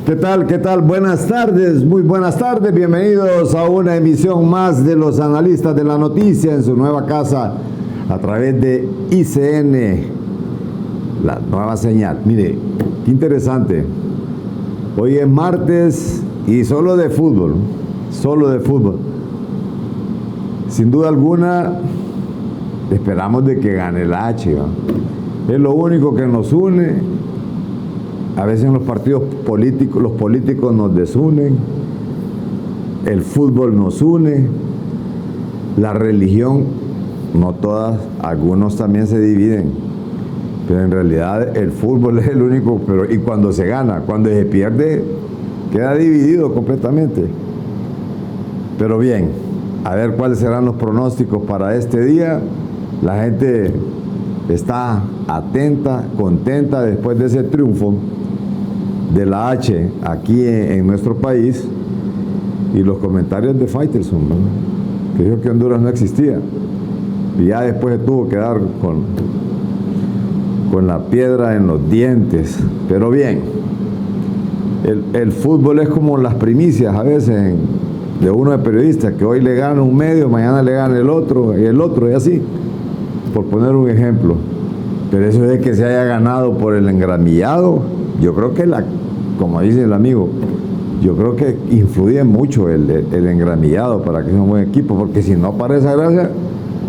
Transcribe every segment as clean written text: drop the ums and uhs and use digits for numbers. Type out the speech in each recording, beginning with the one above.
¿Qué tal? ¿Qué tal? Buenas tardes, muy buenas tardes. Bienvenidos a una emisión más de los analistas de la noticia en su nueva casa a través de ICN, la nueva señal. Mire, qué interesante. Hoy es martes y solo de fútbol, solo de fútbol. Sin duda alguna, esperamos de que gane el H, ¿va? Es lo único que nos une. A veces en los partidos políticos, los políticos nos desunen, el fútbol nos une, la religión, no todas, algunos también se dividen, pero en realidad el fútbol es el único, y cuando se gana, cuando se pierde, queda dividido completamente. Pero bien, a ver cuáles serán los pronósticos para este día. La gente está atenta, contenta después de ese triunfo de la H aquí en nuestro país, y los comentarios de Faitelson, ¿no? Que dijo que Honduras no existía y ya después se tuvo que dar con la piedra en los dientes. Pero bien, el fútbol es como las primicias a veces de uno de periodista, que hoy le gana un medio, mañana le gana el otro y así, por poner un ejemplo. Pero eso de que se haya ganado por el engramillado, yo creo que como dice el amigo, yo creo que influye mucho el engramillado para que sea un buen equipo, porque si no, para esa gracia,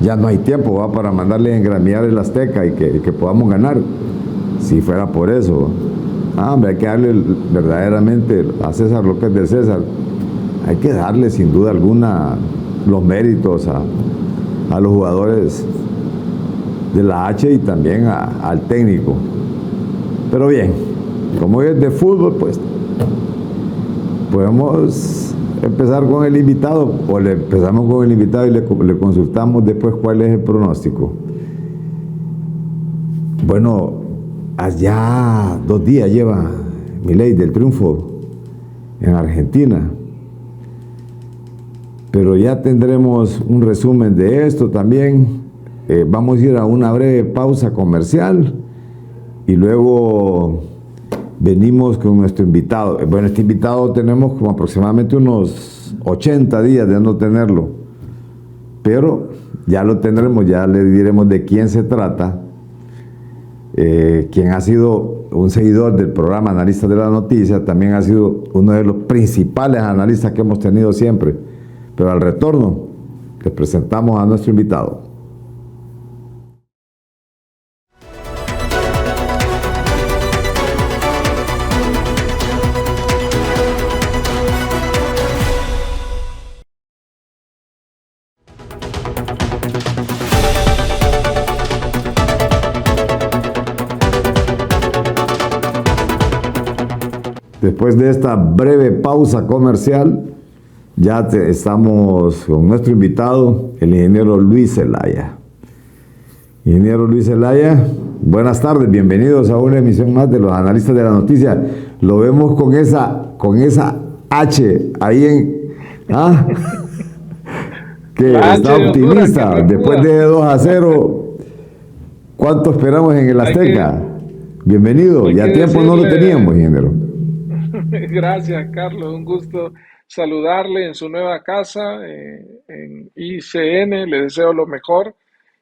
ya no hay tiempo, ¿va? Para mandarle a engramillar el Azteca y que podamos ganar. Si fuera por eso, hombre, hay que darle verdaderamente a César lo que es de César. Hay que darle sin duda alguna los méritos a los jugadores de la H y también al técnico. Pero bien, como es de fútbol, pues podemos empezar con el invitado, o le empezamos con el invitado y le consultamos después cuál es el pronóstico. Bueno, allá 2 días lleva Milei del triunfo en Argentina, pero ya tendremos un resumen de esto también. Vamos a ir a una breve pausa comercial y luego venimos con nuestro invitado. Bueno, este invitado tenemos como aproximadamente unos 80 días de no tenerlo, pero ya lo tendremos, ya le diremos de quién se trata, quien ha sido un seguidor del programa Analistas de la Noticia, también ha sido uno de los principales analistas que hemos tenido siempre. Pero al retorno, les presentamos a nuestro invitado. Después de esta breve pausa comercial, ya estamos con nuestro invitado, el ingeniero Luis Zelaya. Ingeniero Luis Zelaya, buenas tardes, bienvenidos a una emisión más de los analistas de la noticia. Lo vemos con esa H ahí que la está H optimista. Después de 2-0, ¿cuánto esperamos en el Azteca? Bienvenido, ya tiempo no lo teníamos, ingeniero. Gracias, Carlos, un gusto saludarle en su nueva casa, en ICN. Le deseo lo mejor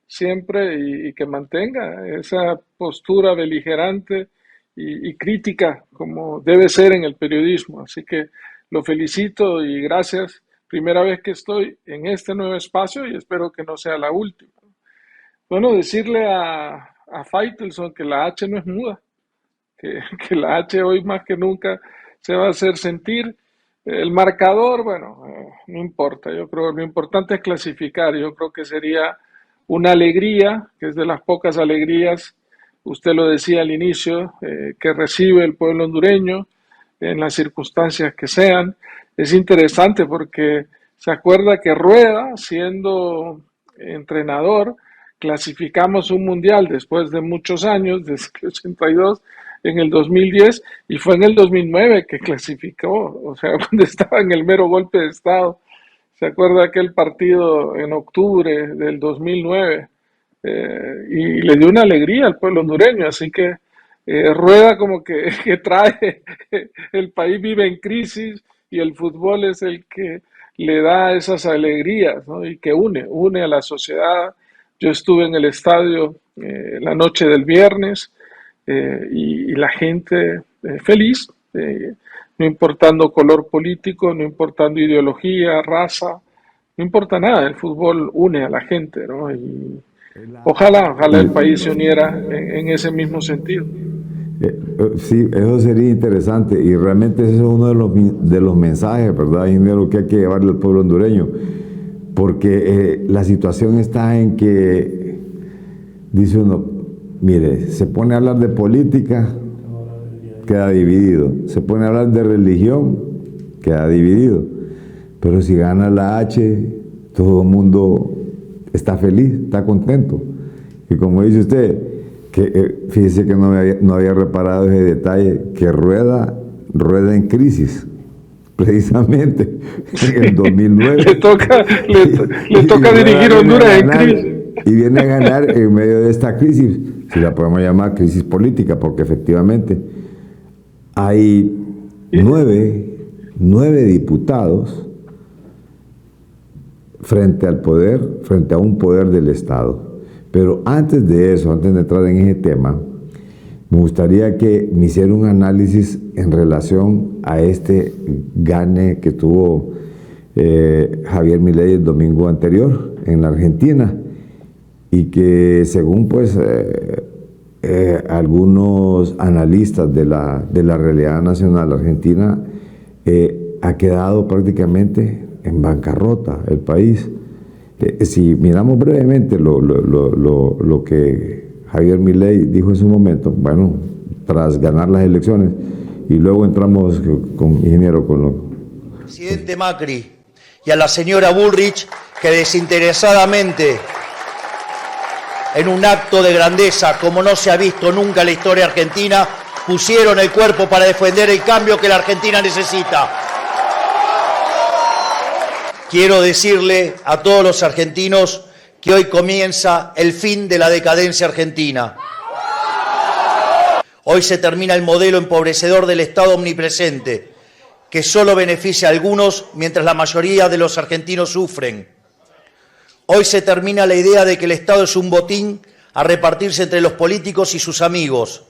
siempre y que mantenga esa postura beligerante y crítica como debe ser en el periodismo. Así que lo felicito y gracias. Primera vez que estoy en este nuevo espacio y espero que no sea la última. Bueno, decirle a Faitelson que la H no es muda, que la H hoy más que nunca se va a hacer sentir. El marcador, bueno, no importa. Yo creo que lo importante es clasificar. Yo creo que sería una alegría, que es de las pocas alegrías, usted lo decía al inicio, que recibe el pueblo hondureño en las circunstancias que sean. Es interesante porque se acuerda que Rueda, siendo entrenador, clasificamos un mundial después de muchos años, desde el 82, en el 2010, y fue en el 2009 que clasificó, o sea, cuando estaba en el mero golpe de Estado. ¿Se acuerda aquel partido en octubre del 2009? Y le dio una alegría al pueblo hondureño, así que Rueda como que trae, el país vive en crisis y el fútbol es el que le da esas alegrías, ¿no? Y que une a la sociedad. Yo estuve en el estadio la noche del viernes y la gente feliz, no importando color político, no importando ideología, raza, no importa nada, el fútbol une a la gente, ¿no? Y ojalá el país se uniera en ese mismo sentido. Sí, eso sería interesante y realmente ese es uno de los mensajes, ¿verdad, ingeniero, que hay que llevarle al pueblo hondureño? Porque la situación está en que, dice uno, mire, se pone a hablar de política, queda dividido. Se pone a hablar de religión, queda dividido. Pero si gana la H, todo el mundo está feliz, está contento. Y como dice usted, que fíjese que no había reparado ese detalle, que rueda en crisis, precisamente en el 2009. Le toca dirigir Honduras en crisis. Y viene a ganar en medio de esta crisis, si la podemos llamar crisis política, porque efectivamente hay nueve diputados frente a un poder del Estado. Pero antes de eso, antes de entrar en ese tema, me gustaría que me hiciera un análisis en relación a este gane que tuvo Javier Milei el domingo anterior en la Argentina y que según pues algunos analistas de la realidad nacional argentina ha quedado prácticamente en bancarrota el país. Si miramos brevemente lo que Javier Milei dijo en su momento, bueno, tras ganar las elecciones, y luego entramos con ingeniero con lo... Presidente Macri y a la señora Bullrich, que desinteresadamente, en un acto de grandeza como no se ha visto nunca en la historia argentina, pusieron el cuerpo para defender el cambio que la Argentina necesita. Quiero decirle a todos los argentinos que hoy comienza el fin de la decadencia argentina. Hoy se termina el modelo empobrecedor del Estado omnipresente, que solo beneficia a algunos mientras la mayoría de los argentinos sufren. Hoy se termina la idea de que el Estado es un botín a repartirse entre los políticos y sus amigos.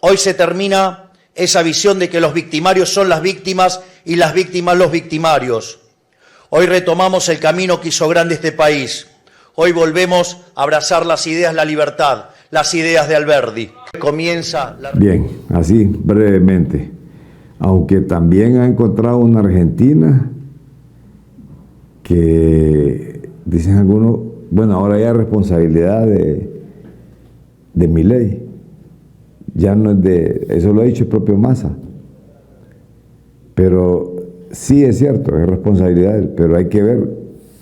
Hoy se termina esa visión de que los victimarios son las víctimas y las víctimas los victimarios. Hoy retomamos el camino que hizo grande este país. Hoy volvemos a abrazar las ideas, la libertad, las ideas de Alberdi. Comienza la... Bien, así brevemente. Aunque también ha encontrado una Argentina que, dicen algunos, bueno, ahora ya es responsabilidad de Milei. Ya no es de, eso lo ha dicho el propio Massa. Pero sí es cierto, es responsabilidad de él, pero hay que ver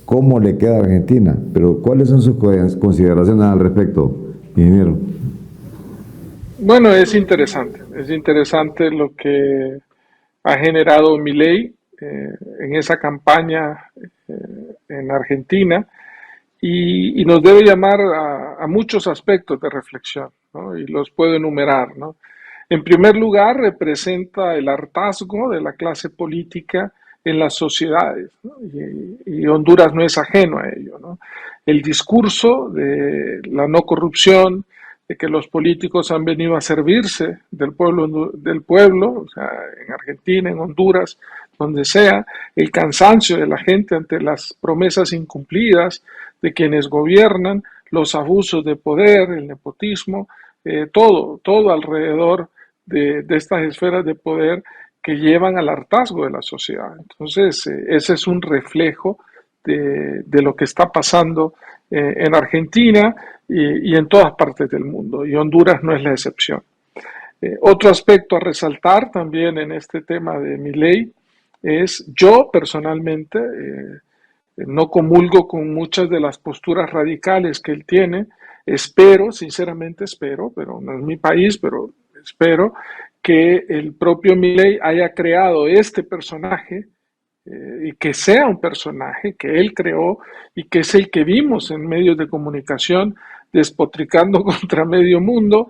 cómo le queda a Argentina. Pero ¿cuáles son sus consideraciones al respecto, ingeniero? Bueno, es interesante lo que ha generado Milei en esa campaña en Argentina y nos debe llamar a muchos aspectos de reflexión, ¿no? Y los puedo enumerar, ¿no? En primer lugar, representa el hartazgo de la clase política en las sociedades, ¿no? Y Honduras no es ajeno a ello, ¿no? El discurso de la no corrupción, de que los políticos han venido a servirse del pueblo, o sea, en Argentina, en Honduras, donde sea, el cansancio de la gente ante las promesas incumplidas de quienes gobiernan, los abusos de poder, el nepotismo, todo alrededor de estas esferas de poder que llevan al hartazgo de la sociedad. Entonces, ese es un reflejo de lo que está pasando en Argentina y en todas partes del mundo, y Honduras no es la excepción. Otro aspecto a resaltar también en este tema de Milei es, yo personalmente no comulgo con muchas de las posturas radicales que él tiene, sinceramente espero, pero no es mi país, pero espero que el propio Milei haya creado este personaje y que sea un personaje que él creó y que es el que vimos en medios de comunicación despotricando contra medio mundo,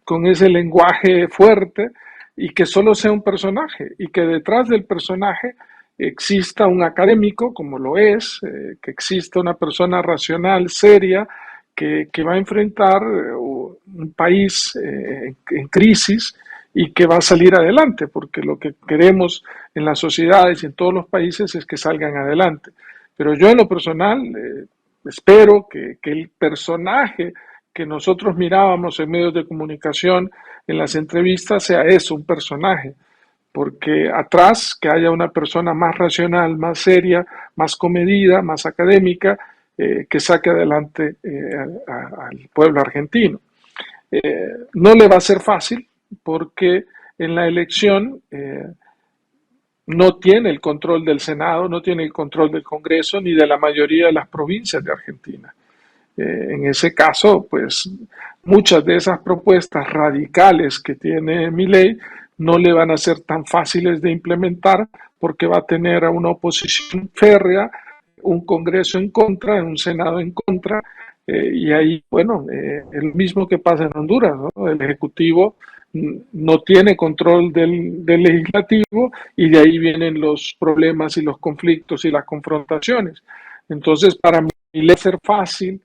con ese lenguaje fuerte, y que solo sea un personaje, y que detrás del personaje exista un académico, como lo es, que exista una persona racional, seria, que va a enfrentar un país en crisis y que va a salir adelante, porque lo que queremos en las sociedades y en todos los países es que salgan adelante. Pero yo en lo personal espero que el personaje que nosotros mirábamos en medios de comunicación, en las entrevistas, sea eso, un personaje, porque atrás que haya una persona más racional, más seria, más comedida, más académica, que saque adelante al pueblo argentino. No le va a ser fácil porque en la elección no tiene el control del Senado, no tiene el control del Congreso ni de la mayoría de las provincias de Argentina. En ese caso, pues muchas de esas propuestas radicales que tiene Milei no le van a ser tan fáciles de implementar porque va a tener a una oposición férrea, un Congreso en contra, un Senado en contra, y ahí, bueno, el mismo que pasa en Honduras, ¿no? El Ejecutivo no tiene control del legislativo y de ahí vienen los problemas y los conflictos y las confrontaciones. Entonces, para mí le va a ser fácil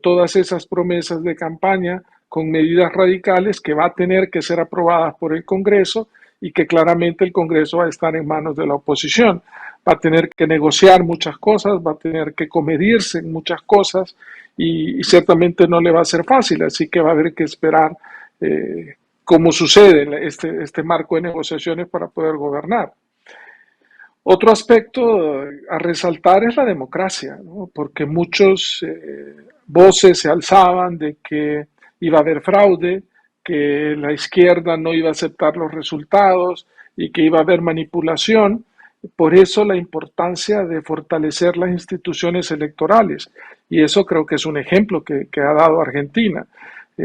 todas esas promesas de campaña con medidas radicales que va a tener que ser aprobadas por el Congreso y que claramente el Congreso va a estar en manos de la oposición. Va a tener que negociar muchas cosas, va a tener que comedirse en muchas cosas y ciertamente no le va a ser fácil, así que va a haber que esperar cómo sucede en este marco de negociaciones para poder gobernar. Otro aspecto a resaltar es la democracia, ¿no? Porque muchos voces se alzaban de que iba a haber fraude, que la izquierda no iba a aceptar los resultados y que iba a haber manipulación. Por eso la importancia de fortalecer las instituciones electorales. Y eso creo que es un ejemplo que ha dado Argentina.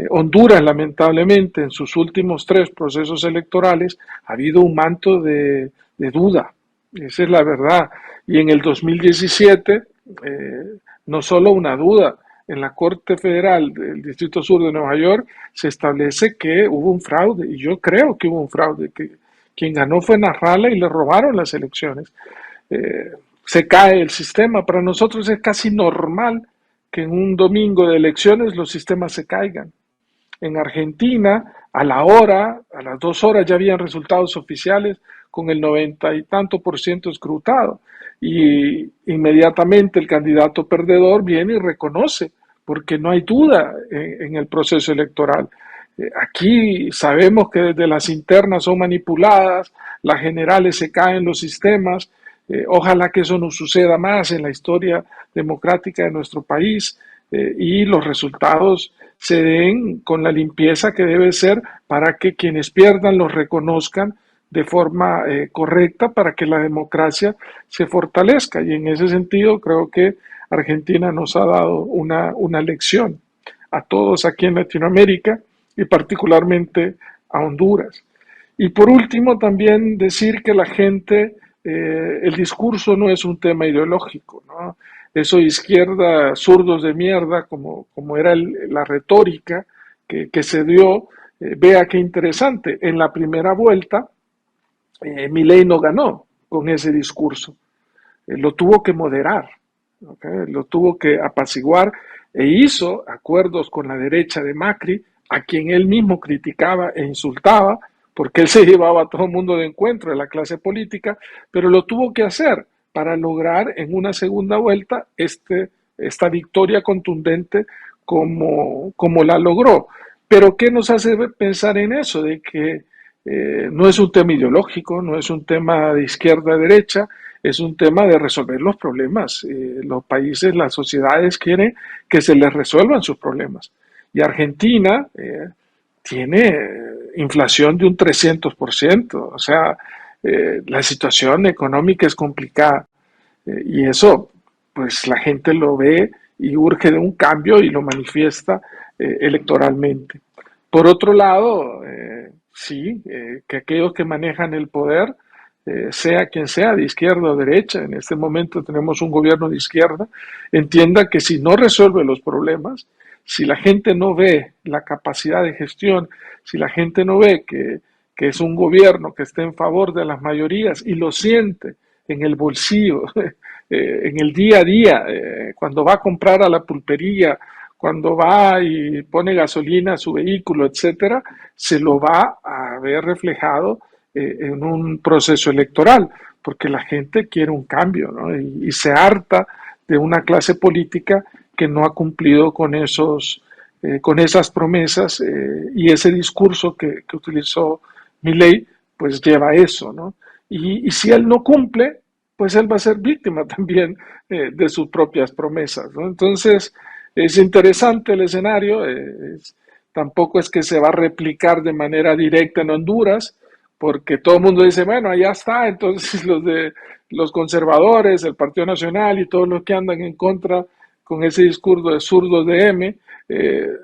Honduras, lamentablemente, en sus últimos 3 procesos electorales ha habido un manto de duda. Esa es la verdad. Y en el 2017, no solo una duda, en la Corte Federal del Distrito Sur de Nueva York se establece que hubo un fraude, y yo creo que hubo un fraude, que quien ganó fue Nasrallah y le robaron las elecciones. Se cae el sistema. Para nosotros es casi normal que en un domingo de elecciones los sistemas se caigan. En Argentina, a las 2 horas ya habían resultados oficiales con el 90 y tanto % escrutado. Y inmediatamente el candidato perdedor viene y reconoce, porque no hay duda en el proceso electoral. Aquí sabemos que desde las internas son manipuladas, las generales se caen los sistemas. Ojalá que eso no suceda más en la historia democrática de nuestro país y los resultados se den con la limpieza que debe ser para que quienes pierdan los reconozcan de forma correcta para que la democracia se fortalezca. Y en ese sentido creo que Argentina nos ha dado una lección a todos aquí en Latinoamérica y particularmente a Honduras. Y por último también decir que la gente, el discurso no es un tema ideológico, ¿no? Eso izquierda, zurdos de mierda, como era la retórica que se dio, vea qué interesante. En la primera vuelta, Milei no ganó con ese discurso. Lo tuvo que moderar, ¿okay? Lo tuvo que apaciguar e hizo acuerdos con la derecha de Macri, a quien él mismo criticaba e insultaba, porque él se llevaba a todo el mundo de encuentro de la clase política, pero lo tuvo que hacer para lograr en una segunda vuelta esta victoria contundente como la logró. Pero ¿qué nos hace pensar en eso? De que no es un tema ideológico, no es un tema de izquierda a derecha, es un tema de resolver los problemas. Los países, las sociedades quieren que se les resuelvan sus problemas. Y Argentina tiene inflación de un 300%, o sea, la situación económica es complicada y eso, pues la gente lo ve y urge de un cambio y lo manifiesta electoralmente. Por otro lado, sí, que aquellos que manejan el poder sea quien sea, de izquierda o derecha, en este momento tenemos un gobierno de izquierda, entienda que si no resuelve los problemas, si la gente no ve la capacidad de gestión, si la gente no ve que es un gobierno que esté en favor de las mayorías y lo siente en el bolsillo, en el día a día, cuando va a comprar a la pulpería, cuando va y pone gasolina a su vehículo, etcétera, se lo va a ver reflejado en un proceso electoral, porque la gente quiere un cambio, ¿no? Y se harta de una clase política que no ha cumplido con con esas promesas y ese discurso que utilizó Milei, pues lleva a eso, ¿no? Y si él no cumple, pues él va a ser víctima también de sus propias promesas, ¿no? Entonces, es interesante el escenario, tampoco es que se va a replicar de manera directa en Honduras, porque todo el mundo dice, bueno, allá está, entonces los conservadores, el Partido Nacional y todos los que andan en contra con ese discurso de zurdos de M,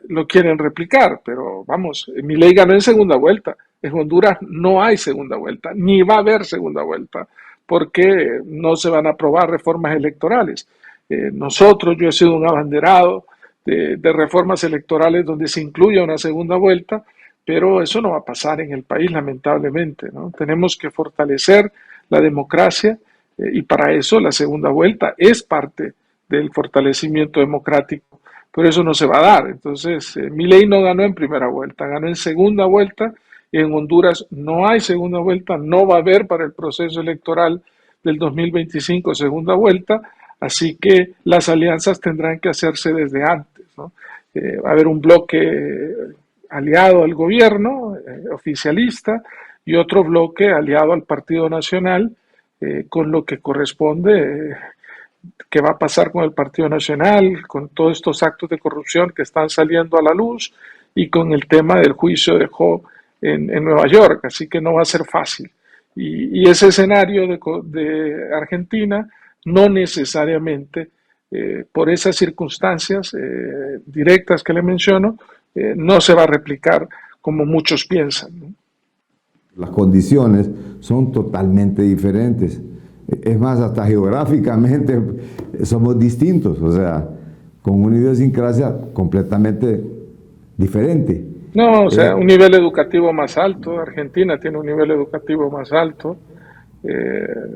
lo quieren replicar, pero vamos, Milei ganó en segunda vuelta. En Honduras no hay segunda vuelta, ni va a haber segunda vuelta, porque no se van a aprobar reformas electorales. Yo he sido un abanderado de reformas electorales donde se incluya una segunda vuelta, pero eso no va a pasar en el país, lamentablemente, ¿no? Tenemos que fortalecer la democracia y para eso la segunda vuelta es parte del fortalecimiento democrático, pero eso no se va a dar. Entonces, Milei no ganó en primera vuelta, ganó en segunda vuelta. En Honduras no hay segunda vuelta, no va a haber para el proceso electoral del 2025 segunda vuelta, así que las alianzas tendrán que hacerse desde antes, ¿no? Va a haber un bloque aliado al gobierno, oficialista, y otro bloque aliado al Partido Nacional, con lo que corresponde, qué va a pasar con el Partido Nacional, con todos estos actos de corrupción que están saliendo a la luz y con el tema del juicio de Ho en Nueva York, así que no va a ser fácil. Y ese escenario de Argentina no necesariamente, por esas circunstancias directas que le menciono, no se va a replicar como muchos piensan, ¿no? Las condiciones son totalmente diferentes. Es más, hasta geográficamente somos distintos, o sea, con una idiosincrasia completamente diferente. No, o sea, un nivel educativo más alto. Argentina tiene un nivel educativo más alto.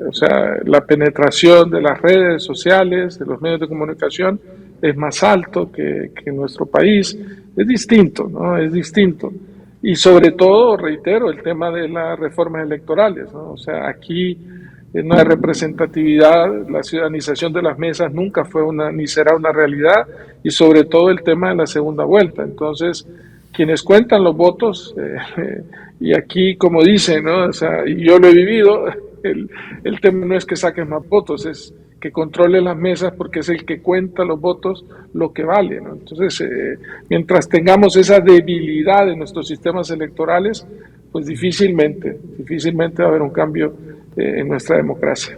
O sea, la penetración de las redes sociales, de los medios de comunicación, es más alto que en nuestro país. Es distinto, ¿no? Es distinto. Y sobre todo, reitero, el tema de las reformas electorales, ¿no? O sea, aquí no hay representatividad, la ciudadanización de las mesas nunca fue ni será una realidad, y sobre todo el tema de la segunda vuelta. Entonces, quienes cuentan los votos, y aquí, como dicen, ¿no? O sea, y yo lo he vivido, el tema no es que saquen más votos, es que controle las mesas porque es el que cuenta los votos lo que vale, ¿no? Entonces, mientras tengamos esa debilidad en nuestros sistemas electorales, pues difícilmente va a haber un cambio en nuestra democracia.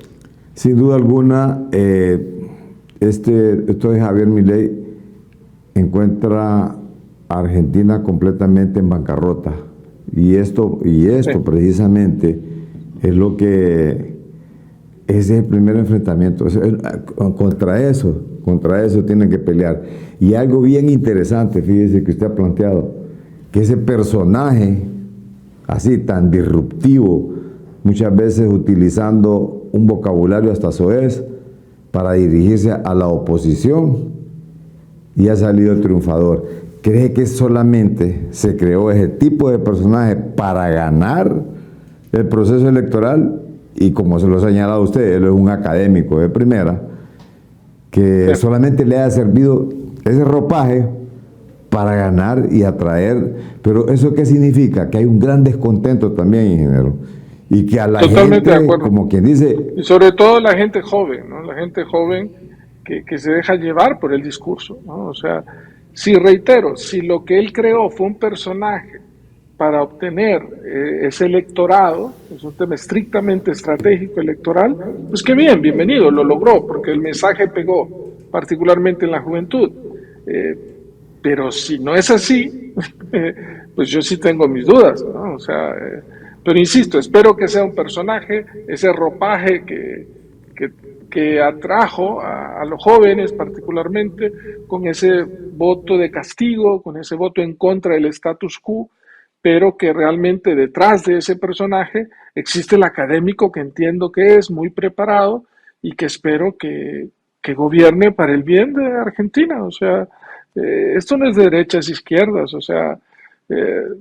Sin duda alguna, esto de Javier Milei encuentra a Argentina completamente en bancarrota. Y esto sí, precisamente es lo que es el primer enfrentamiento. Contra eso tienen que pelear. Y algo bien interesante, fíjese, que usted ha planteado, que ese personaje así tan disruptivo, muchas veces utilizando un vocabulario hasta soez para dirigirse a la oposición, y ha salido triunfador. ¿Cree que solamente se creó ese tipo de personaje para ganar el proceso electoral? Y como se lo ha señalado usted, él es un académico de primera, que solamente le ha servido ese ropaje para ganar y atraer. Pero ¿eso qué significa? Que hay un gran descontento también, ingeniero. Y que a la Totalmente gente, de acuerdo, como quien dice... Y sobre todo la gente joven, ¿no? La gente joven que se deja llevar por el discurso, ¿no? O sea, si lo que él creó fue un personaje para obtener ese electorado, es un tema estrictamente estratégico electoral, pues qué bien, bienvenido, lo logró, porque el mensaje pegó, particularmente en la juventud. Pero si no es así, pues yo sí tengo mis dudas, ¿no? O sea, Pero insisto, espero que sea un personaje, ese ropaje que atrajo a los jóvenes particularmente con ese voto de castigo, con ese voto en contra del status quo, pero que realmente detrás de ese personaje existe el académico que entiendo que es muy preparado y que espero que gobierne para el bien de Argentina. O sea, esto no es de derechas e izquierdas, o sea,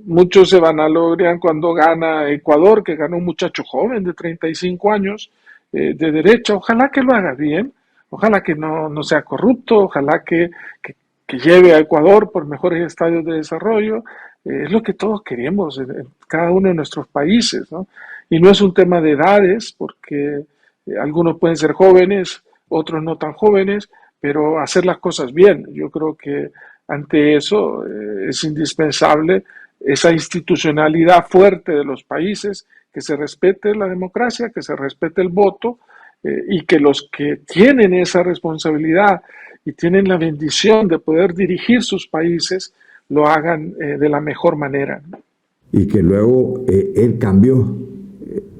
muchos se vanagloриan cuando gana Ecuador, que ganó un muchacho joven de 35 años, de derecha. Ojalá que lo haga bien, ojalá que no sea corrupto, ojalá que lleve a Ecuador por mejores estadios de desarrollo. Es lo que todos queremos en cada uno de nuestros países, ¿no? Y no es un tema de edades, porque algunos pueden ser jóvenes, otros no tan jóvenes, pero hacer las cosas bien. Yo creo que ante eso es indispensable esa institucionalidad fuerte de los países, que se respete la democracia, que se respete el voto, y que los que tienen esa responsabilidad y tienen la bendición de poder dirigir sus países lo hagan de la mejor manera. Y que luego él cambió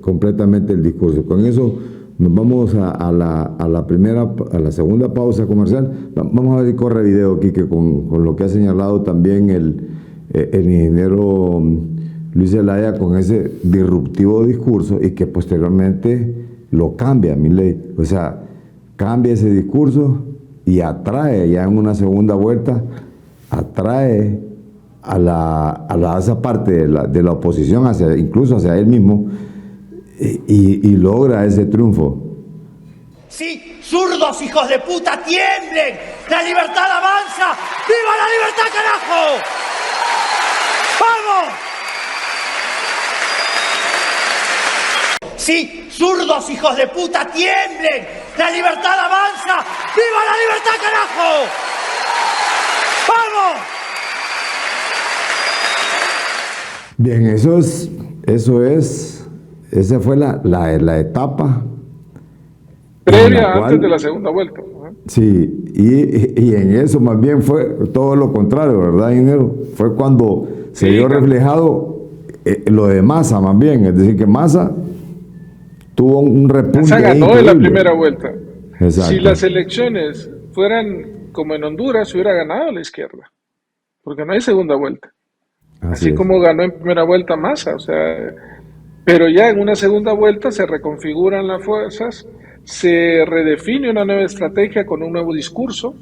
completamente el discurso. Con eso nos vamos a la segunda pausa comercial. Vamos a ver si corre video, Quique, con lo que ha señalado también el ingeniero Luis Zelaya, con ese disruptivo discurso, y que posteriormente lo cambia, Milei. O sea, cambia ese discurso y atrae ya en una segunda vuelta, atrae a esa parte de la oposición, incluso hacia él mismo, y logra ese triunfo. Sí, zurdos hijos de puta, tiemblen. La libertad avanza. ¡Viva la libertad, carajo! ¡Vamos! Sí, zurdos hijos de puta, tiemblen. La libertad avanza. ¡Viva la libertad, carajo! ¡Vamos! Bien, esa fue la etapa previa antes de la segunda vuelta, ¿no? Sí, y en eso más bien fue todo lo contrario, ¿verdad, ingeniero? Fue cuando se vio reflejado lo de Massa, más bien, es decir, que Massa tuvo un repunte. Massa ganó increíble en la primera vuelta. Exacto. Si las elecciones fueran como en Honduras, hubiera ganado la izquierda, porque no hay segunda vuelta. Así como ganó en primera vuelta Massa, o sea, pero ya en una segunda vuelta se reconfiguran las fuerzas, se redefine una nueva estrategia con un nuevo discurso,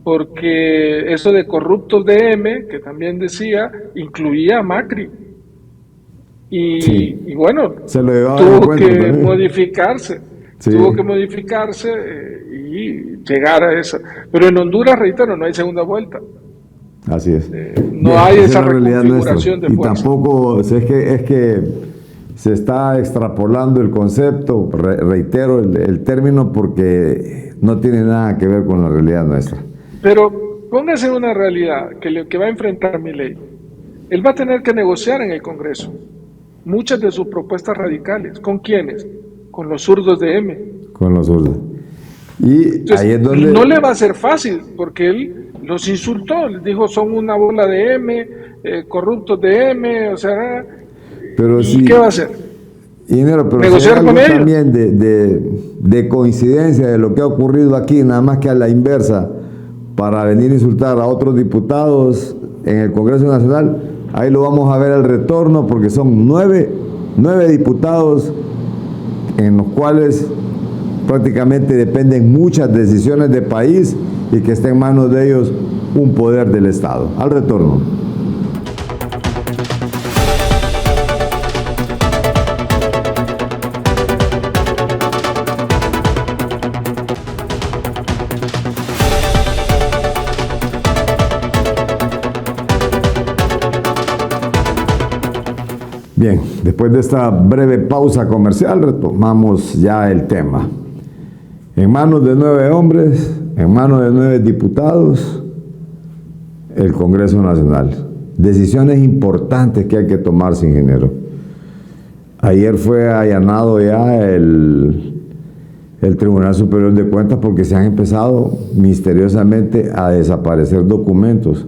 porque eso de corruptos de M, que también decía, incluía a Macri. Y bueno, se lo tuvo que modificarse, tuvo que modificarse y llegar a eso. Pero en Honduras, reitero, no hay segunda vuelta. Así es. No hay esa reconfiguración de fuerza. Y tampoco es que se está extrapolando el concepto, reitero el término, porque no tiene nada que ver con la realidad nuestra. Pero póngase una realidad que va a enfrentar Milei. Él va a tener que negociar en el Congreso muchas de sus propuestas radicales. ¿Con quiénes? Con los zurdos de M. Con los zurdos. Y entonces, ahí es donde no le va a ser fácil, porque él los insultó, les dijo son una bola de M, corruptos de M, o sea, pero ¿y sí, qué va a hacer? Pero negociar con ellos. También de coincidencia de lo que ha ocurrido aquí, nada más que a la inversa, para venir a insultar a otros diputados en el Congreso Nacional. Ahí lo vamos a ver al retorno, porque son nueve diputados en los cuales prácticamente dependen muchas decisiones de país y que está en manos de ellos un poder del Estado. Al retorno. Bien, después de esta breve pausa comercial retomamos ya el tema. En manos de 9 hombres, en manos de 9 diputados, el Congreso Nacional. Decisiones importantes que hay que tomarse, ingeniero. Ayer fue allanado ya el Tribunal Superior de Cuentas porque se han empezado misteriosamente a desaparecer documentos.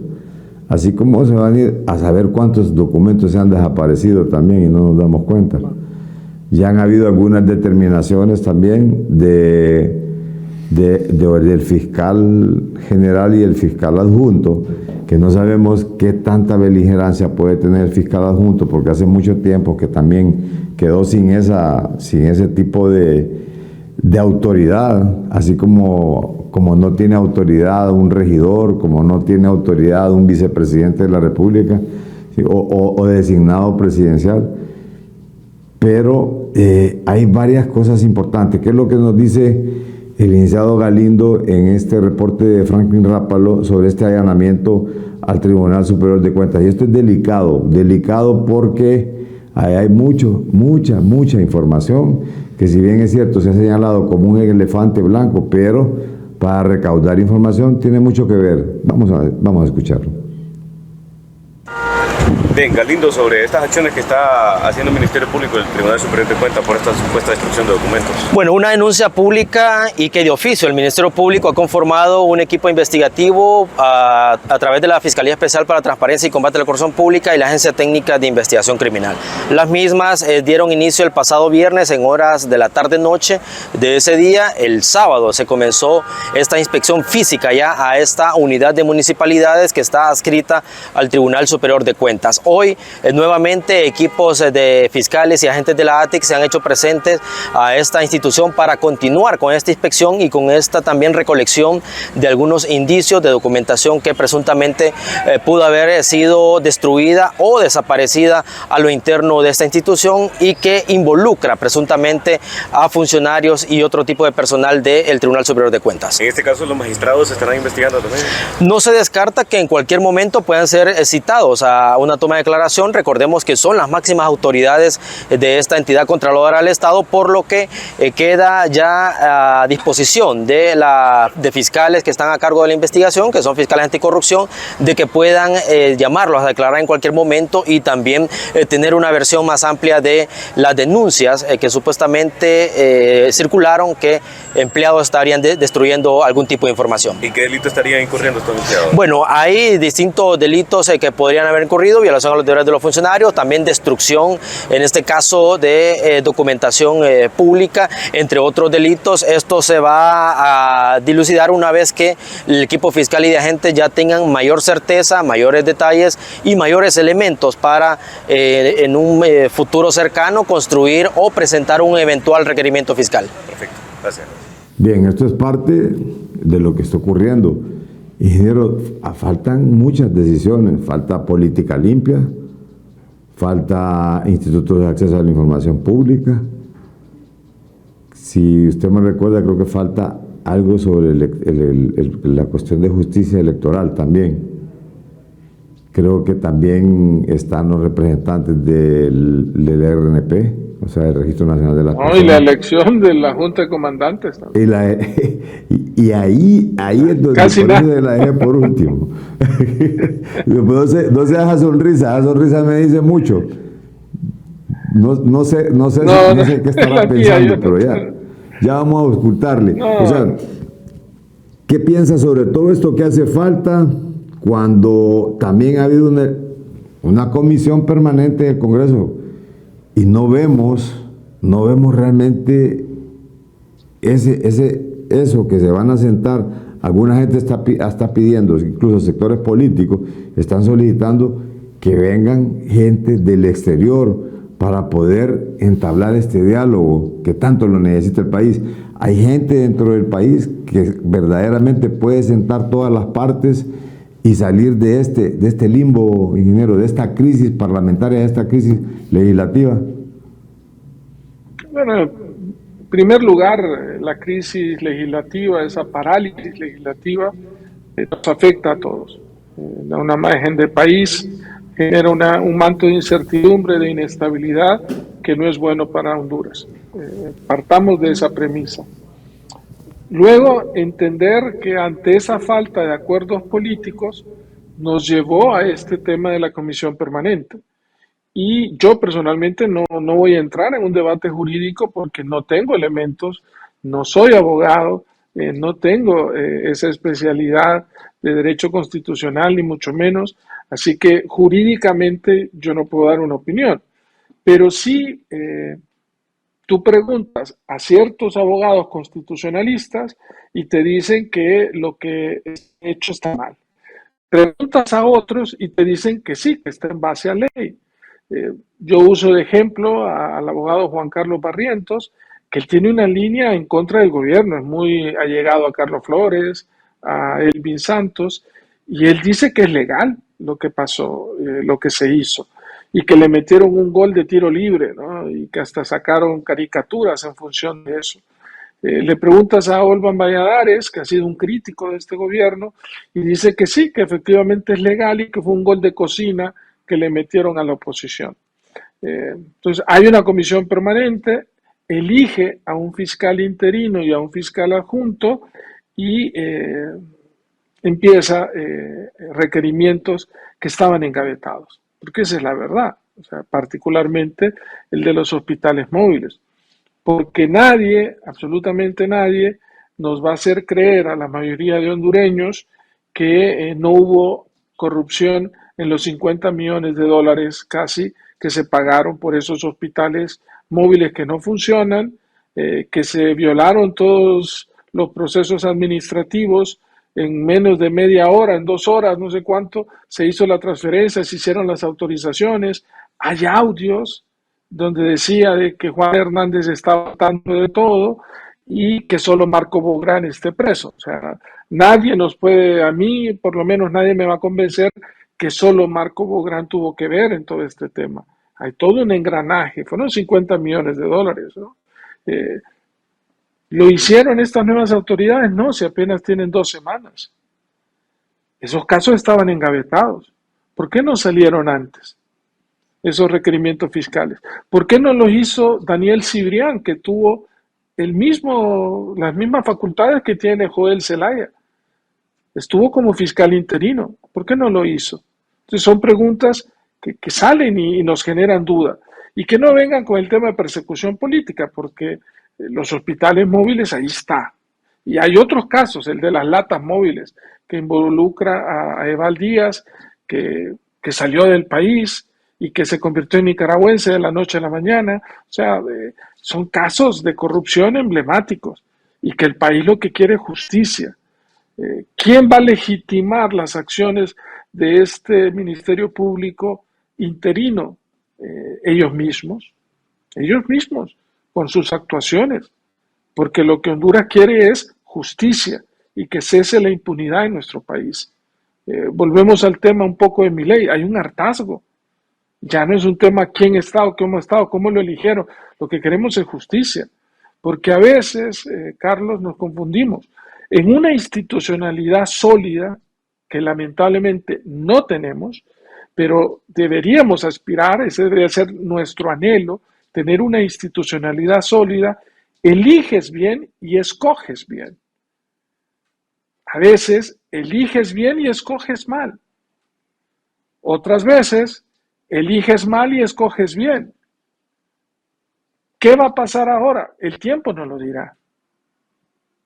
así como se van a ir a saber cuántos documentos se han desaparecido también y no nos damos cuenta. Ya han habido algunas determinaciones también del fiscal general y el fiscal adjunto, que no sabemos qué tanta beligerancia puede tener el fiscal adjunto, porque hace mucho tiempo que también quedó sin ese tipo de autoridad, así como no tiene autoridad un regidor, como no tiene autoridad un vicepresidente de la República, ¿sí? o designado presidencial. Pero hay varias cosas importantes. ¿Qué es lo que nos dice el licenciado Galindo en este reporte de Franklin Rápalo sobre este allanamiento al Tribunal Superior de Cuentas? Y esto es delicado porque hay mucha información que, si bien es cierto, se ha señalado como un elefante blanco, pero para recaudar información tiene mucho que ver. Vamos a escucharlo. Bien, Galindo, sobre estas acciones que está haciendo el Ministerio Público y el Tribunal Superior de Cuentas por esta supuesta destrucción de documentos. Bueno, una denuncia pública y que de oficio el Ministerio Público ha conformado un equipo investigativo a través de la Fiscalía Especial para la Transparencia y Combate a la Corrupción Pública y la Agencia Técnica de Investigación Criminal. Las mismas dieron inicio el pasado viernes en horas de la tarde-noche de ese día. El sábado se comenzó esta inspección física ya a esta unidad de municipalidades que está adscrita al Tribunal Superior de Cuentas. Hoy nuevamente equipos de fiscales y agentes de la ATIC se han hecho presentes a esta institución para continuar con esta inspección y con esta también recolección de algunos indicios de documentación que presuntamente pudo haber sido destruida o desaparecida a lo interno de esta institución y que involucra presuntamente a funcionarios y otro tipo de personal del Tribunal Superior de Cuentas. En este caso, los magistrados estarán investigando también. No se descarta que en cualquier momento puedan ser citados a una toma de declaración. Recordemos que son las máximas autoridades de esta entidad controladora del Estado, por lo que queda ya a disposición de fiscales que están a cargo de la investigación, que son fiscales anticorrupción, de que puedan llamarlos a declarar en cualquier momento y también tener una versión más amplia de las denuncias que supuestamente circularon que empleados estarían destruyendo algún tipo de información. ¿Y qué delito estarían incurriendo estos empleados? Bueno, hay distintos delitos que podrían haber incurrido: violación a los deberes de los funcionarios, también destrucción, en este caso de documentación pública, entre otros delitos. Esto se va a dilucidar una vez que el equipo fiscal y de agentes ya tengan mayor certeza, mayores detalles y mayores elementos para en un futuro cercano construir o presentar un eventual requerimiento fiscal. Perfecto, gracias. Bien, esto es parte de lo que está ocurriendo. Ingeniero, faltan muchas decisiones, falta política limpia, falta institutos de acceso a la información pública. Si usted me recuerda, creo que falta algo sobre la cuestión de justicia electoral también. Creo que también están los representantes del RNP, o sea, el Registro Nacional de las Personas. Y la elección de la Junta de Comandantes también. Y ahí es donde Casi por eso la dejé por último. no sé esa sonrisa me dice mucho. No sé qué estará pensando, pero ya vamos a ocultarle. No. O sea, ¿qué piensa sobre todo esto que hace falta cuando también ha habido una comisión permanente del Congreso y no vemos realmente eso que se van a sentar? Alguna gente está pidiendo, incluso sectores políticos están solicitando que vengan gente del exterior para poder entablar este diálogo que tanto lo necesita el país. Hay gente dentro del país que verdaderamente puede sentar todas las partes y salir de este limbo, ingeniero, de esta crisis parlamentaria, de esta crisis legislativa. Bueno, en primer lugar, la crisis legislativa, esa parálisis legislativa, nos afecta a todos. Da una imagen del país, genera un manto de incertidumbre, de inestabilidad, que no es bueno para Honduras. Partamos de esa premisa. Luego, entender que ante esa falta de acuerdos políticos nos llevó a este tema de la comisión permanente. Y yo personalmente no voy a entrar en un debate jurídico porque no tengo elementos, no soy abogado, no tengo esa especialidad de derecho constitucional, ni mucho menos, así que jurídicamente yo no puedo dar una opinión. Pero sí, tú preguntas a ciertos abogados constitucionalistas y te dicen que lo que es hecho está mal. Preguntas a otros y te dicen que sí, que está en base a ley. Yo uso de ejemplo al abogado Juan Carlos Barrientos, que él tiene una línea en contra del gobierno, es muy allegado a Carlos Flores, a Elvin Santos, y él dice que es legal lo que pasó, lo que se hizo, y que le metieron un gol de tiro libre, ¿no? Y que hasta sacaron caricaturas en función de eso. Le preguntas a Olvan Valladares, que ha sido un crítico de este gobierno, y dice que sí, que efectivamente es legal y que fue un gol de cocina que le metieron a la oposición. Entonces, hay una comisión permanente, elige a un fiscal interino y a un fiscal adjunto y empieza requerimientos que estaban engavetados, porque esa es la verdad, o sea, particularmente el de los hospitales móviles, porque nadie, absolutamente nadie, nos va a hacer creer a la mayoría de hondureños que no hubo corrupción en los 50 millones de dólares casi que se pagaron por esos hospitales móviles que no funcionan, que se violaron todos los procesos administrativos en menos de media hora, en 2 horas, no sé cuánto, se hizo la transferencia, se hicieron las autorizaciones, hay audios donde decía de que Juan Hernández estaba tratando de todo y que solo Marco Bográn esté preso. O sea, nadie nos puede, a mí por lo menos nadie me va a convencer que solo Marco Bográn tuvo que ver en todo este tema. Hay todo un engranaje, fueron 50 millones de dólares, ¿no? ¿Lo hicieron estas nuevas autoridades? No, si apenas tienen 2 semanas. Esos casos estaban engavetados. ¿Por qué no salieron antes esos requerimientos fiscales? ¿Por qué no los hizo Daniel Cibrián, que tuvo las mismas facultades que tiene Joel Zelaya? Estuvo como fiscal interino. ¿Por qué no lo hizo? Entonces son preguntas que salen y nos generan duda. Y que no vengan con el tema de persecución política, porque los hospitales móviles ahí está. Y hay otros casos, el de las latas móviles, que involucra a Eval Díaz, que salió del país y que se convirtió en nicaragüense de la noche a la mañana. O sea, son casos de corrupción emblemáticos y que el país lo que quiere es justicia. ¿Quién va a legitimar las acciones de este Ministerio Público interino? Ellos mismos, con sus actuaciones, porque lo que Honduras quiere es justicia y que cese la impunidad en nuestro país. Volvemos al tema un poco de Milei, hay un hartazgo. Ya no es un tema quién está o cómo ha estado, cómo lo eligieron. Lo que queremos es justicia. Porque a veces, Carlos, nos confundimos. En una institucionalidad sólida, que lamentablemente no tenemos, pero deberíamos aspirar, ese debería ser nuestro anhelo, tener una institucionalidad sólida, eliges bien y escoges bien. A veces eliges bien y escoges mal. Otras veces eliges mal y escoges bien. ¿Qué va a pasar ahora? El tiempo nos lo dirá.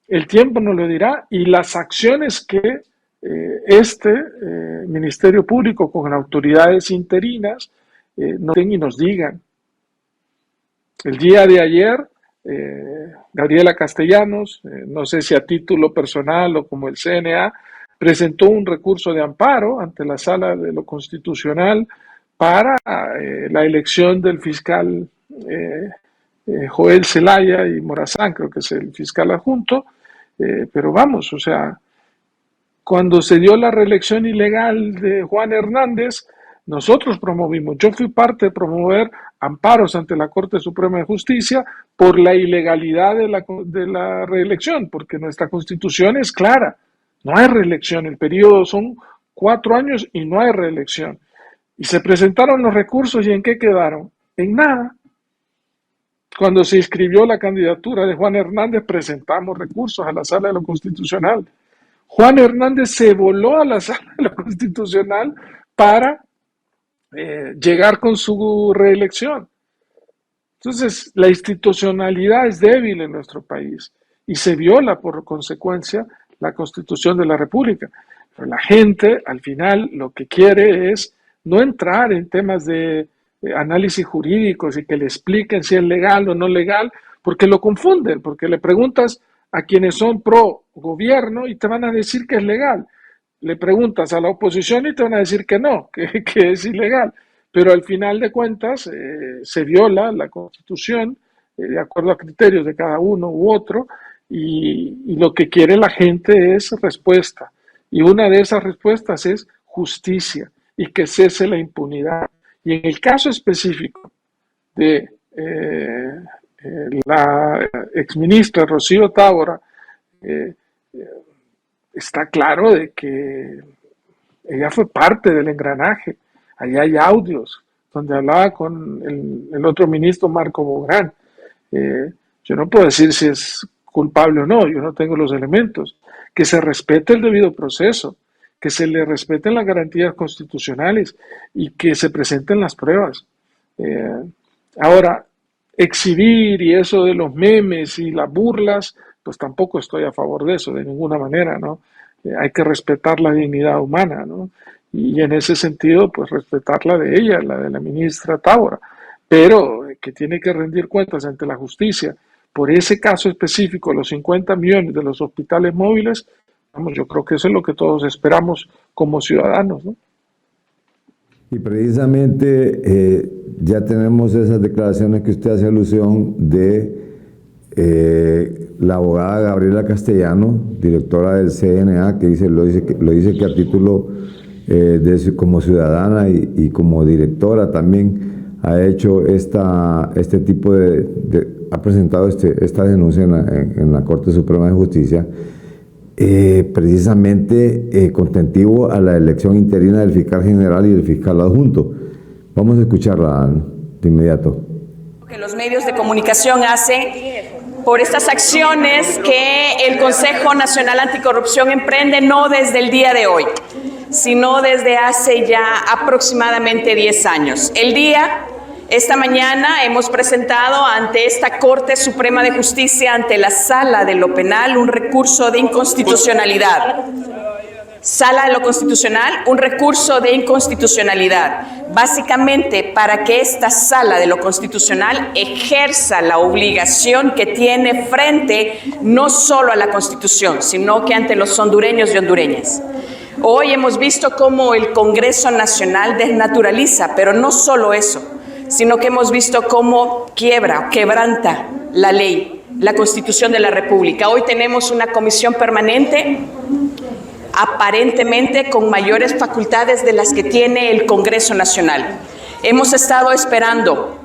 El tiempo nos lo dirá y las acciones que este Ministerio Público con autoridades interinas nos den y nos digan. El día de ayer, Gabriela Castellanos, no sé si a título personal o como el CNA, presentó un recurso de amparo ante la Sala de lo Constitucional para la elección del fiscal Joel Zelaya y Morazán, creo que es el fiscal adjunto, pero vamos, o sea, cuando se dio la reelección ilegal de Juan Hernández, nosotros promovimos, yo fui parte de promover amparos ante la Corte Suprema de Justicia por la ilegalidad de la reelección, porque nuestra Constitución es clara, no hay reelección, el periodo son 4 años y no hay reelección. Y se presentaron los recursos y ¿en qué quedaron? En nada. Cuando se inscribió la candidatura de Juan Hernández, presentamos recursos a la Sala de lo Constitucional. Juan Hernández se voló a la Sala de lo Constitucional para llegar con su reelección. Entonces, la institucionalidad es débil en nuestro país y se viola por consecuencia la Constitución de la República. Pero la gente al final lo que quiere es no entrar en temas de análisis jurídicos y que le expliquen si es legal o no legal, porque lo confunden, porque le preguntas a quienes son pro gobierno y te van a decir que es legal. Le preguntas a la oposición y te van a decir que no, que es ilegal. Pero al final de cuentas se viola la Constitución de acuerdo a criterios de cada uno u otro y lo que quiere la gente es respuesta. Y una de esas respuestas es justicia y que cese la impunidad. Y en el caso específico de la exministra Rocío Tábora, está claro de que ella fue parte del engranaje. Allá hay audios donde hablaba con el otro ministro, Marco Bográn. Yo no puedo decir si es culpable o no, yo no tengo los elementos. Que se respete el debido proceso, que se le respeten las garantías constitucionales y que se presenten las pruebas. Ahora, exhibir y eso de los memes y las burlas, pues tampoco estoy a favor de eso, de ninguna manera, ¿no? Hay que respetar la dignidad humana, ¿no? Y en ese sentido, pues respetar la de ella, la de la ministra Tábora, pero que tiene que rendir cuentas ante la justicia por ese caso específico, los 50 millones de los hospitales móviles, vamos, yo creo que eso es lo que todos esperamos como ciudadanos, ¿no? Y precisamente ya tenemos esas declaraciones que usted hace alusión de la abogada Gabriela Castellano, directora del CNA, que lo dice que a título como ciudadana y como directora también ha hecho este tipo ha presentado esta denuncia en la Corte Suprema de Justicia, precisamente contentivo a la elección interina del fiscal general y del fiscal adjunto. Vamos a escucharla de inmediato. Que los medios de comunicación hacen por estas acciones que el Consejo Nacional Anticorrupción emprende no desde el día de hoy, sino desde hace ya aproximadamente 10 años. Esta mañana hemos presentado ante esta Corte Suprema de Justicia, ante la Sala de lo Penal, un recurso de inconstitucionalidad. Sala de lo Constitucional, un recurso de inconstitucionalidad, básicamente para que esta Sala de lo Constitucional ejerza la obligación que tiene frente no solo a la Constitución, sino que ante los hondureños y hondureñas. Hoy hemos visto cómo el Congreso Nacional desnaturaliza, pero no solo eso, sino que hemos visto cómo quebranta la ley, la Constitución de la República. Hoy tenemos una comisión permanente, aparentemente con mayores facultades de las que tiene el Congreso Nacional. Hemos estado esperando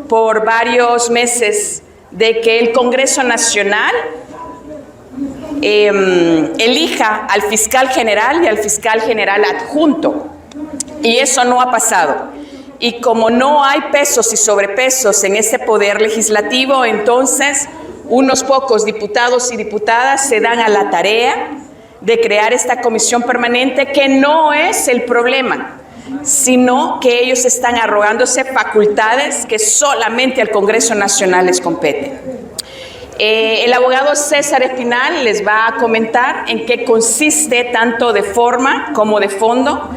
por varios meses de que el Congreso Nacional elija al fiscal general y al fiscal general adjunto, y eso no ha pasado. Y como no hay pesos y sobrepesos en ese poder legislativo, entonces unos pocos diputados y diputadas se dan a la tarea de crear esta comisión permanente, que no es el problema, sino que ellos están arrogándose facultades que solamente al Congreso Nacional les competen. El abogado César Espinal les va a comentar en qué consiste, tanto de forma como de fondo,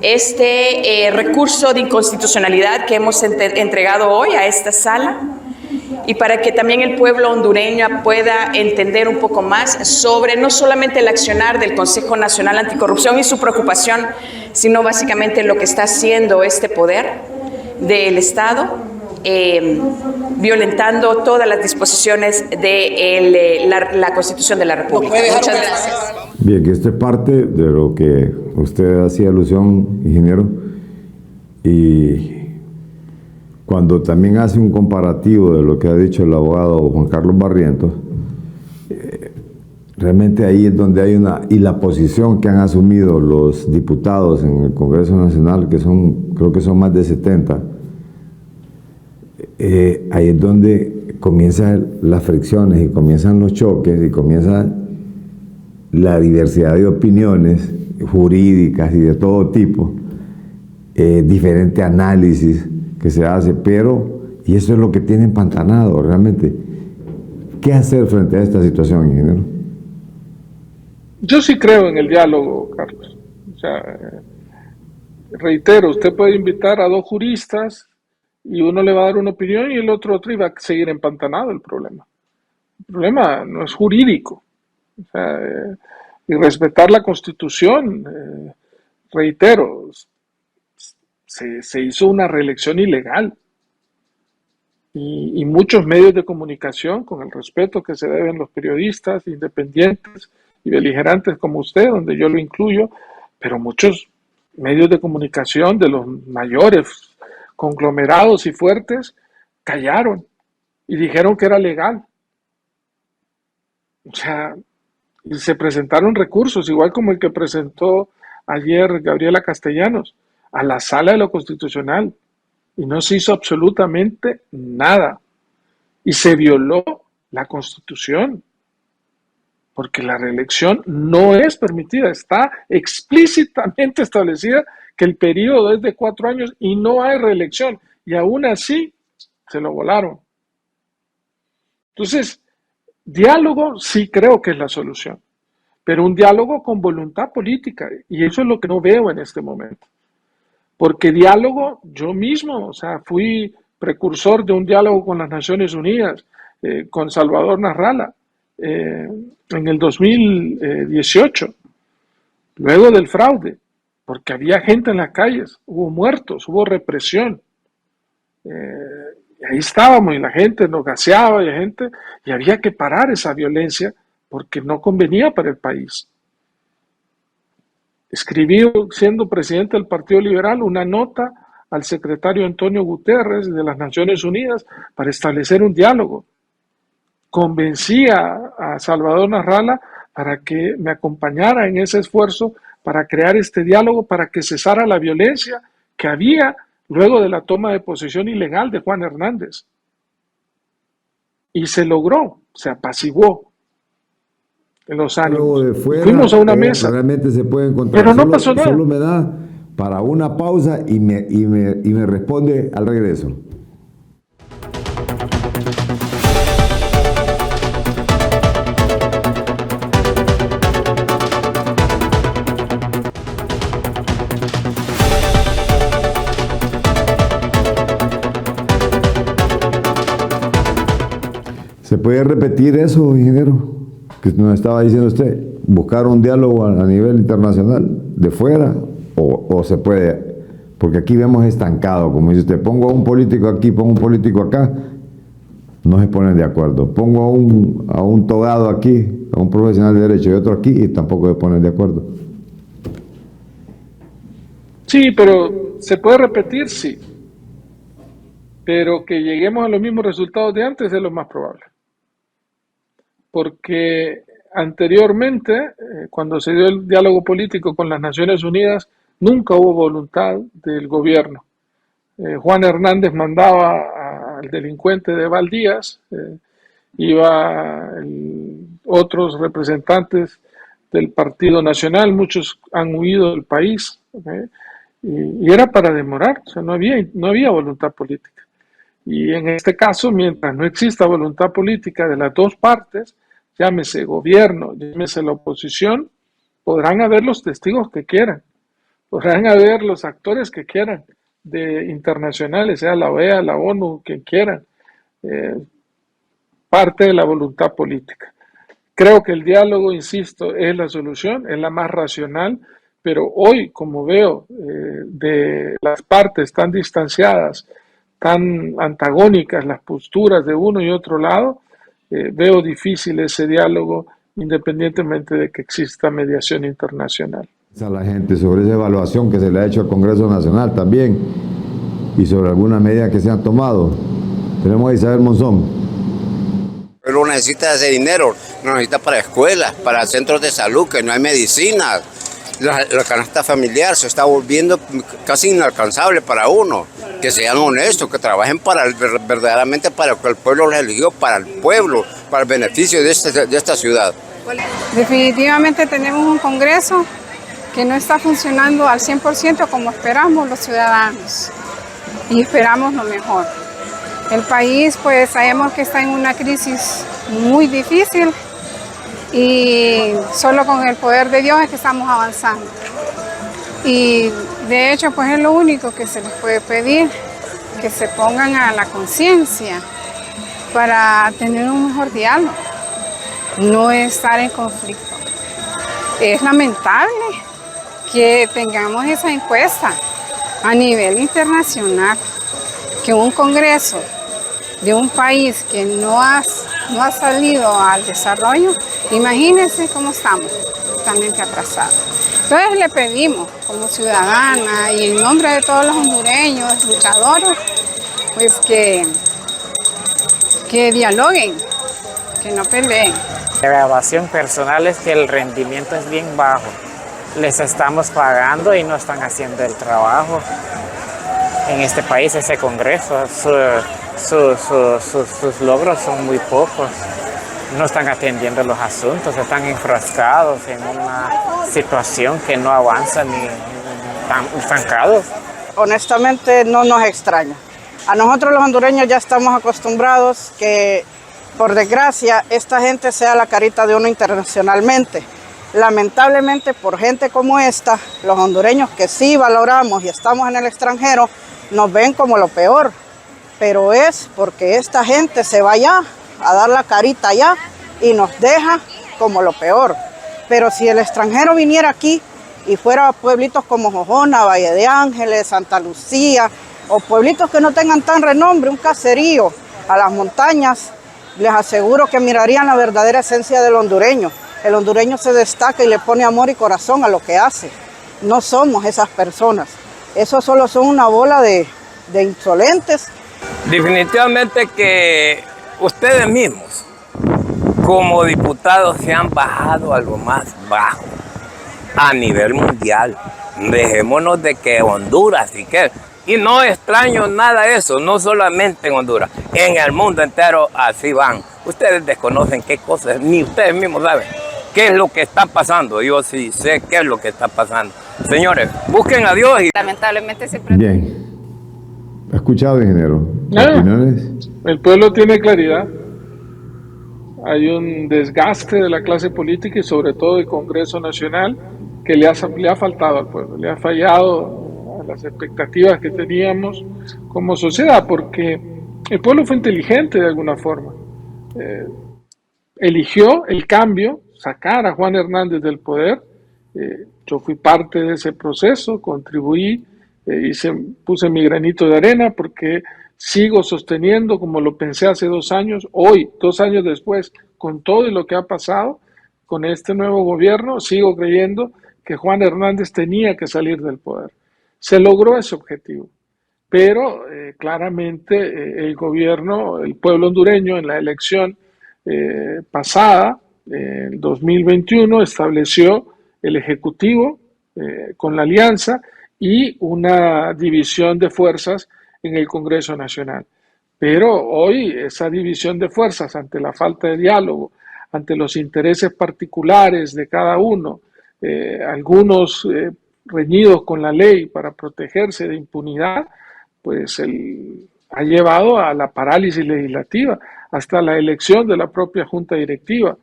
este recurso de inconstitucionalidad que hemos entregado hoy a esta sala, y para que también el pueblo hondureño pueda entender un poco más sobre no solamente el accionar del Consejo Nacional Anticorrupción y su preocupación, sino básicamente lo que está haciendo este poder del Estado, violentando todas las disposiciones de la Constitución de la República. Muchas gracias. Bien, que esto es parte de lo que usted hacía alusión, ingeniero, y cuando también hace un comparativo de lo que ha dicho el abogado Juan Carlos Barrientos, realmente ahí es donde hay y la posición que han asumido los diputados en el Congreso Nacional, que creo que son más de 70, ahí es donde comienzan las fricciones y comienzan los choques y comienza la diversidad de opiniones jurídicas y de todo tipo, diferente análisis que se hace, y eso es lo que tiene empantanado realmente, ¿Qué hacer frente a esta situación, ingeniero? Yo sí creo en el diálogo, Carlos. O sea, reitero, usted puede invitar a dos juristas y uno le va a dar una opinión y el otro y va a seguir empantanado el problema. El problema no es jurídico. O sea, y respetar la Constitución, reitero, se hizo una reelección ilegal. Y muchos medios de comunicación, con el respeto que se deben los periodistas independientes y beligerantes como usted, donde yo lo incluyo, pero muchos medios de comunicación de los mayores conglomerados y fuertes callaron y dijeron que era legal. O sea, y se presentaron recursos, igual como el que presentó ayer Gabriela Castellanos, a la Sala de lo Constitucional, y no se hizo absolutamente nada. Y se violó la Constitución, porque la reelección no es permitida, está explícitamente establecida que el periodo es de 4 años y no hay reelección, y aún así se lo volaron. Entonces, diálogo sí creo que es la solución, pero un diálogo con voluntad política, y eso es lo que no veo en este momento. Porque diálogo, yo mismo, o sea, fui precursor de un diálogo con las Naciones Unidas, con Salvador Narrala, en el 2018, luego del fraude, porque había gente en las calles, hubo muertos, hubo represión. Y ahí estábamos y la gente nos gaseaba y había que parar esa violencia porque no convenía para el país. Escribí, siendo presidente del Partido Liberal, una nota al secretario Antonio Guterres de las Naciones Unidas para establecer un diálogo. Convencí a Salvador Narrala para que me acompañara en ese esfuerzo para crear este diálogo, para que cesara la violencia que había luego de la toma de posesión ilegal de Juan Hernández. Y se logró, se apaciguó en los ánimos. De fuera, fuimos a una mesa. Realmente se puede encontrar. Pero no pasó nada. Solo me da para una pausa y me responde al regreso. ¿Se puede repetir eso, ingeniero, que nos estaba diciendo usted? ¿Buscar un diálogo a nivel internacional, de fuera, o se puede? Porque aquí vemos estancado, como dice usted, pongo a un político aquí, pongo un político acá, no se ponen de acuerdo. Pongo a un togado aquí, a un profesional de derecho y otro aquí, y tampoco se ponen de acuerdo. Sí, pero se puede repetir, sí. Pero que lleguemos a los mismos resultados de antes es lo más probable. Porque anteriormente, cuando se dio el diálogo político con las Naciones Unidas, nunca hubo voluntad del gobierno. Juan Hernández mandaba al delincuente de Valdías, iba otros representantes del Partido Nacional, muchos han huido del país, y era para demorar, o sea, no había voluntad política. Y en este caso, mientras no exista voluntad política de las dos partes, llámese gobierno, llámese la oposición, podrán haber los testigos que quieran, podrán haber los actores que quieran, de internacionales, sea la OEA, la ONU, quien quieran, parte de la voluntad política. Creo que el diálogo, insisto, es la solución, es la más racional, pero hoy, como veo, de las partes tan distanciadas, tan antagónicas las posturas de uno y otro lado, veo difícil ese diálogo independientemente de que exista mediación internacional. A la gente sobre esa evaluación que se le ha hecho al Congreso Nacional también y sobre algunas medidas que se han tomado. Tenemos a Isabel Monzón. Pero necesita ese dinero, lo necesita para escuelas, para centros de salud, que no hay medicinas. La canasta familiar se está volviendo casi inalcanzable para uno. Que sean honestos, que trabajen verdaderamente para lo que el pueblo les eligió, para el pueblo, para el beneficio de esta ciudad. Definitivamente tenemos un Congreso que no está funcionando al 100% como esperamos los ciudadanos y esperamos lo mejor. El país, pues sabemos que está en una crisis muy difícil y solo con el poder de Dios es que estamos avanzando. Y de hecho, pues es lo único que se les puede pedir, que se pongan a la conciencia para tener un mejor diálogo, no estar en conflicto. Es lamentable que tengamos esa encuesta a nivel internacional, que un Congreso de un país que no ha salido al desarrollo, imagínense cómo estamos, totalmente atrasados. Entonces le pedimos como ciudadana y en nombre de todos los hondureños, luchadores, pues que dialoguen, que no peleen. La evaluación personal es que el rendimiento es bien bajo. Les estamos pagando y no están haciendo el trabajo. En este país, ese Congreso, sus logros son muy pocos. No están atendiendo los asuntos, están enfrascados en una situación que no avanza ni están estancados. Honestamente no nos extraña. A nosotros los hondureños ya estamos acostumbrados que, por desgracia, esta gente sea la carita de uno internacionalmente. Lamentablemente, por gente como esta, los hondureños que sí valoramos y estamos en el extranjero, nos ven como lo peor. Pero es porque esta gente se va allá a dar la carita allá y nos deja como lo peor. Pero si el extranjero viniera aquí y fuera a pueblitos como Jojona, Valle de Ángeles, Santa Lucía, o pueblitos que no tengan tan renombre, un caserío, a las montañas, les aseguro que mirarían la verdadera esencia del hondureño. El hondureño se destaca y le pone amor y corazón a lo que hace. No somos esas personas. Esos solo son una bola de insolentes. Definitivamente que ustedes mismos, como diputados, se han bajado a lo más bajo, a nivel mundial. Dejémonos de que Honduras y no extraño nada eso, no solamente en Honduras, en el mundo entero así van. Ustedes desconocen qué cosas, ni ustedes mismos saben qué es lo que está pasando. Yo sí sé qué es lo que está pasando. Señores, busquen a Dios y... Lamentablemente siempre... Bien. ¿Ha escuchado, ingeniero? ¿Opiniones? El pueblo tiene claridad. Hay un desgaste de la clase política y sobre todo del Congreso Nacional que le ha faltado al pueblo, le ha fallado a las expectativas que teníamos como sociedad, porque el pueblo fue inteligente de alguna forma. Eligió el cambio, sacar a Juan Hernández del poder. Yo fui parte de ese proceso, contribuí, puse mi granito de arena porque sigo sosteniendo, como lo pensé hace 2 años, hoy, 2 años después, con todo lo que ha pasado con este nuevo gobierno, sigo creyendo que Juan Hernández tenía que salir del poder. Se logró ese objetivo, pero claramente el gobierno, el pueblo hondureño en la elección pasada, el 2021, estableció el Ejecutivo con la alianza y una división de fuerzas en el Congreso Nacional. Pero hoy esa división de fuerzas, ante la falta de diálogo, ante los intereses particulares de cada uno, algunos reñidos con la ley para protegerse de impunidad, pues ha llevado a la parálisis legislativa, hasta la elección de la propia Junta Directiva.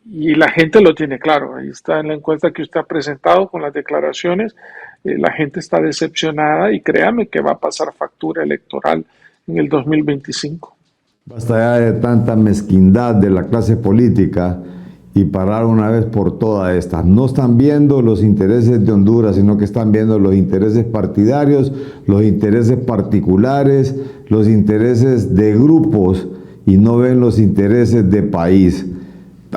Y la gente lo tiene claro, ahí está en la encuesta que usted ha presentado con las declaraciones, la gente está decepcionada y créame que va a pasar factura electoral en el 2025. Basta ya de tanta mezquindad de la clase política y parar una vez por todas estas. No están viendo los intereses de Honduras, sino que están viendo los intereses partidarios, los intereses particulares, los intereses de grupos y no ven los intereses de país.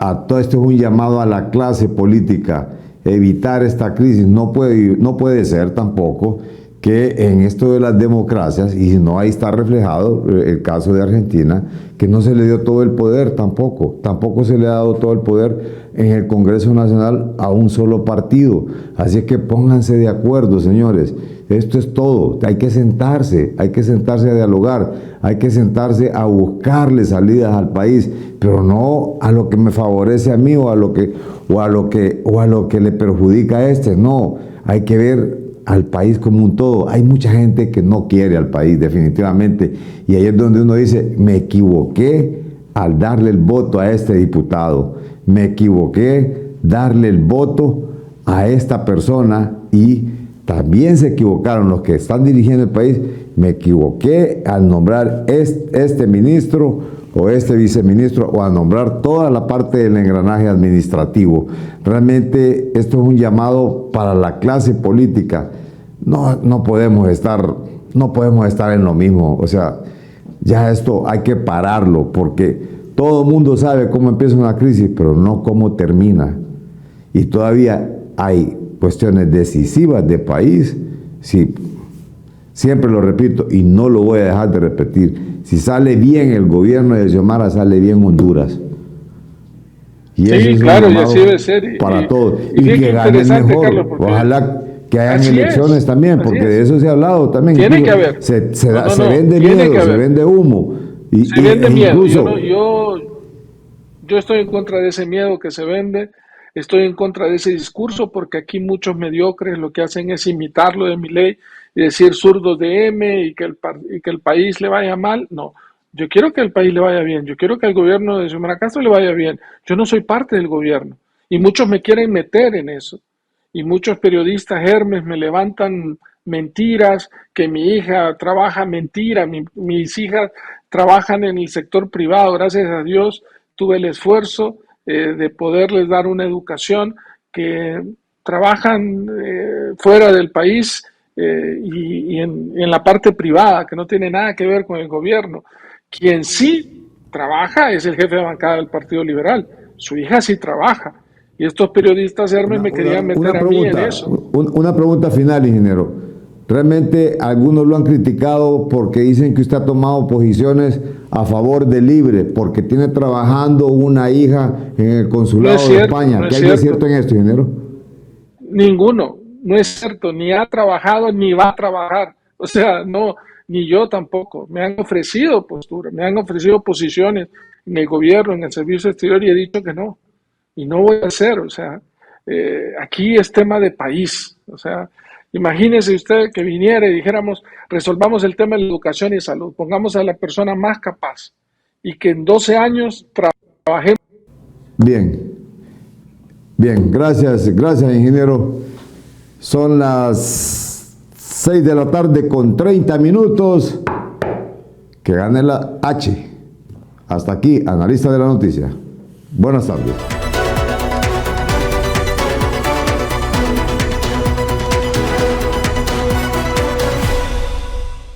A todo esto es un llamado a la clase política, evitar esta crisis. No puede ser tampoco que en esto de las democracias, y no ahí está reflejado el caso de Argentina, que no se le dio todo el poder tampoco se le ha dado todo el poder en el Congreso Nacional a un solo partido. Así es que pónganse de acuerdo, señores. Esto es todo. Hay que sentarse a dialogar, hay que sentarse a buscarle salidas al país, pero no a lo que me favorece a mí o a lo que le perjudica a este. No, hay que ver al país como un todo. Hay mucha gente que no quiere al país definitivamente, y ahí es donde uno dice, me equivoqué al darle el voto a este diputado. Me equivoqué darle el voto a esta persona y también se equivocaron los que están dirigiendo el país. Me equivoqué al nombrar este ministro o este viceministro o a nombrar toda la parte del engranaje administrativo. Realmente esto es un llamado para la clase política. No podemos estar en lo mismo. O sea, ya esto hay que pararlo porque todo el mundo sabe cómo empieza una crisis, pero no cómo termina. Y todavía hay cuestiones decisivas de país. Sí, siempre lo repito y no lo voy a dejar de repetir. Si sale bien el gobierno de Xiomara, sale bien Honduras. Y sí, eso claro, y así debe ser. Para todos. Y que ganen mejor. Carlos, ojalá que hayan elecciones también, porque de eso se ha hablado también. Tiene que haber. Se vende miedo, se vende humo. Se vende miedo. Yo estoy en contra de ese miedo que se vende. Estoy en contra de ese discurso porque aquí muchos mediocres lo que hacen es imitarlo de Milei y decir zurdos de M y que el país le vaya mal. No, yo quiero que el país le vaya bien. Yo quiero que al gobierno de Xiomara Castro le vaya bien. Yo no soy parte del gobierno y muchos me quieren meter en eso. Y muchos periodistas Hermes me levantan mentiras, que mi hija trabaja, mentira, mis hijas trabajan en el sector privado, gracias a Dios tuve el esfuerzo de poderles dar una educación, que trabajan fuera del país y en la parte privada, que no tiene nada que ver con el gobierno. Quien sí trabaja es el jefe de bancada del Partido Liberal, su hija sí trabaja. Y estos periodistas Hermes me querían meter a mí en eso. Una pregunta final, ingeniero. Realmente algunos lo han criticado porque dicen que usted ha tomado posiciones a favor de Libre, porque tiene trabajando una hija en el consulado de España. ¿Qué hay de cierto en esto, ingeniero? Ninguno, no es cierto. Ni ha trabajado ni va a trabajar. O sea, no, ni yo tampoco. Me han ofrecido posturas, me han ofrecido posiciones en el gobierno, en el servicio exterior y he dicho que no. Y no voy a hacer, o sea, aquí es tema de país, o sea, imagínese usted que viniera y dijéramos, resolvamos el tema de la educación y salud, pongamos a la persona más capaz y que en 12 años trabajemos. Bien, gracias, ingeniero. Son las 6 de la tarde con 30 minutos, que gane la H. Hasta aquí, analista de la noticia. Buenas tardes.